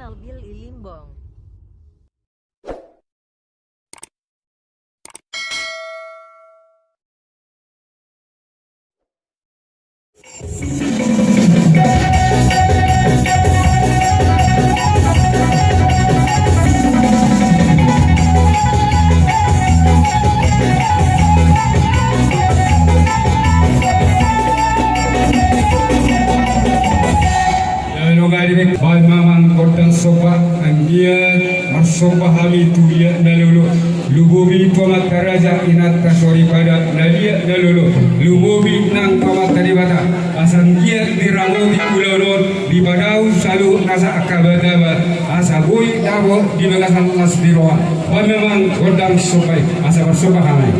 Albil Ilimbong. Bal mamang kodang sopa anggiat marsopa hami tulia nalulu lububi tomat taraja inat tasori pada nalia nalulu lububi nang tomat taribata asanggiat diralo di kulaunon di badau salu nasa akabadaba asabui dabo di bagasan nasdiroa bal mamang kodang sopai asa marsopa hami.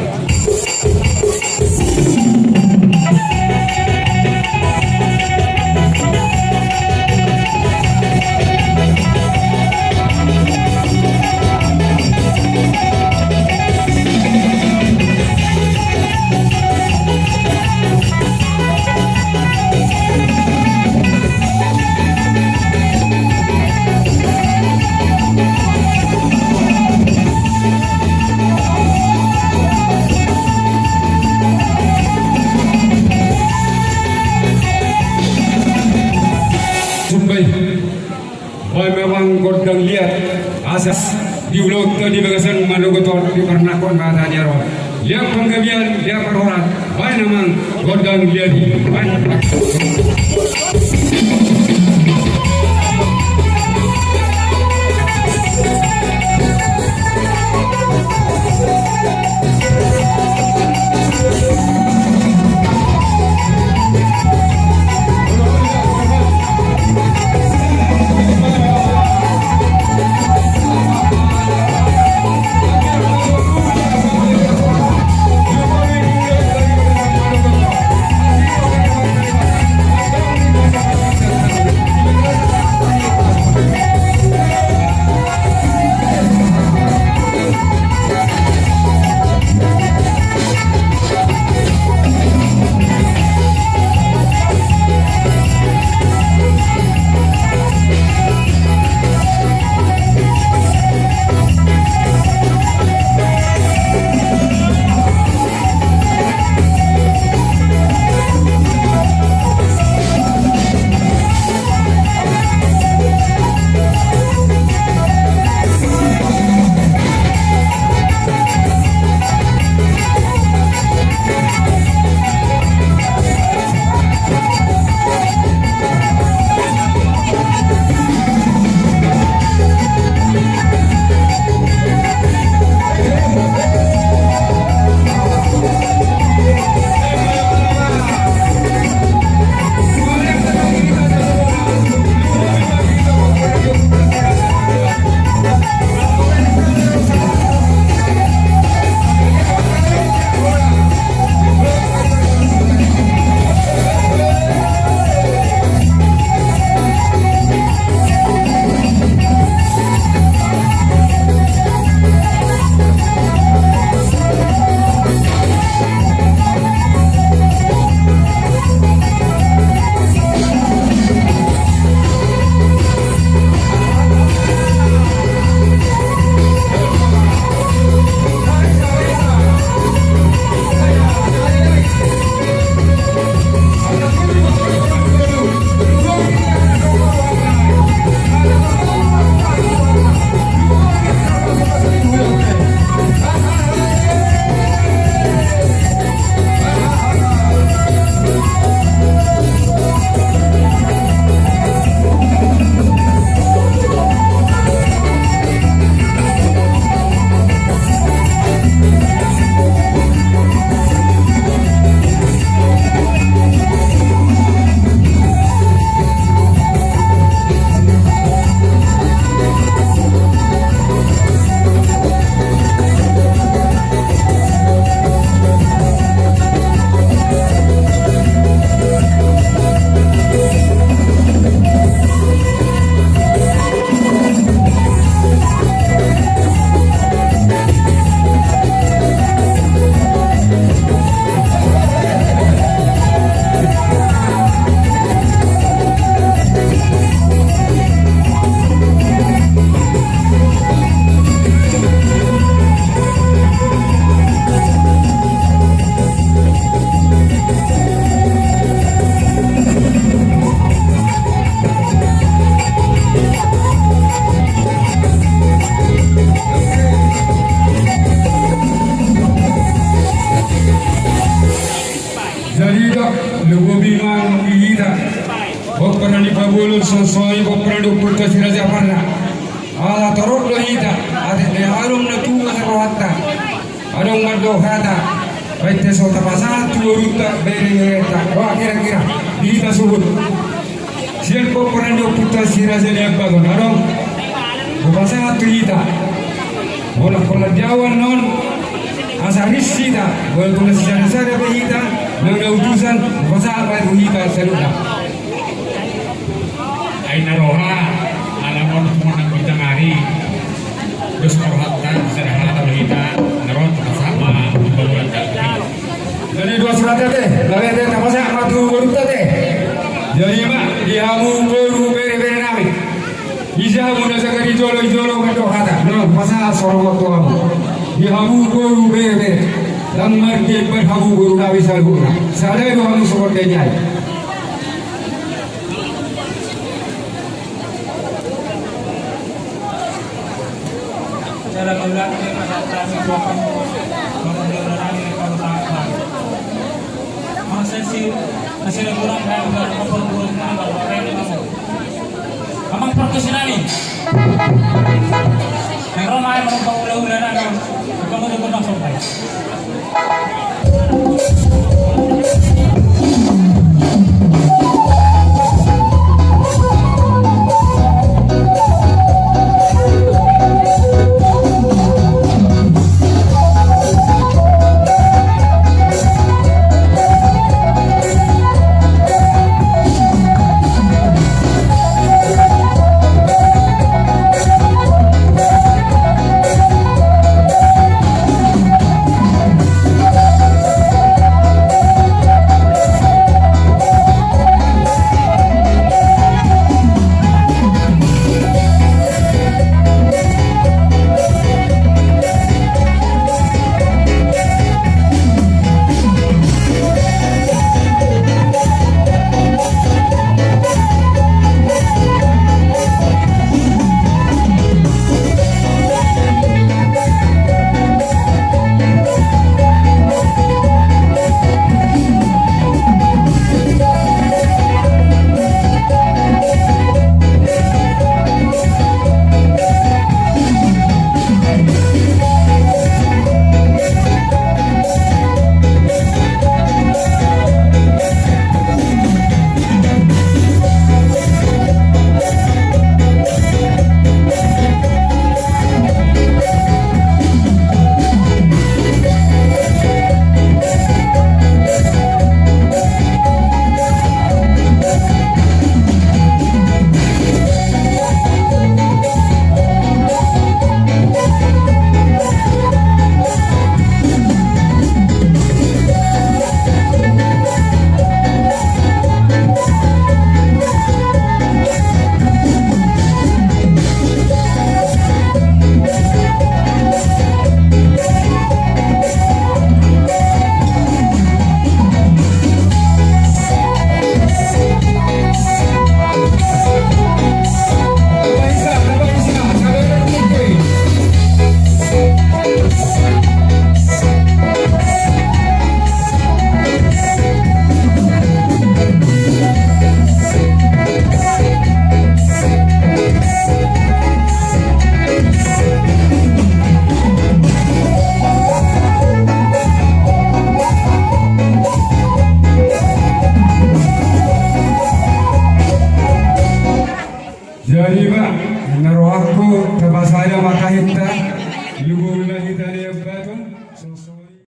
Boy memang godang lihat asas di ulo di bagasan manugotor di pernakon kata dia roh lihat penggabian dia peroran boy memang godang lihat lugobi mang hita bokpana ni pabulu sosoi bokpana do putra siraja parna ala torok lo hita ade alum na tu hatta adong mado hata baite sota pasat turuta bere ta wa kira-kira hita subut sian bokpana do putra siraja ni abadon adong pasat tu hita bola bola jawan non asaris sida bola bola sejarah hita nang utusan pasat apa hita seluda ay naroha alamon kumanang bitang ari terus korhatan sejarah atau hita naron sama bagulan kaki jadi dua surat teh lawe teh kapasa matu urut teh jadi mak dihamu baru bere-bere nami Ijamu nasagari jolo kado hata no pasal sorong waktu kamu dihamu baru bere lamar ke berhamu baru nabi salguna sadai do hamu sokot kenyai cara bulan ke kami bukan mengelola kalau tak masa sih masih ada kurang kalau perbuatan kalau kamu amang profesional ni meron ay mga paulan na kamu do nang sampai Jadi pak, naruh aku terbasaya mata kita, lugu kita dia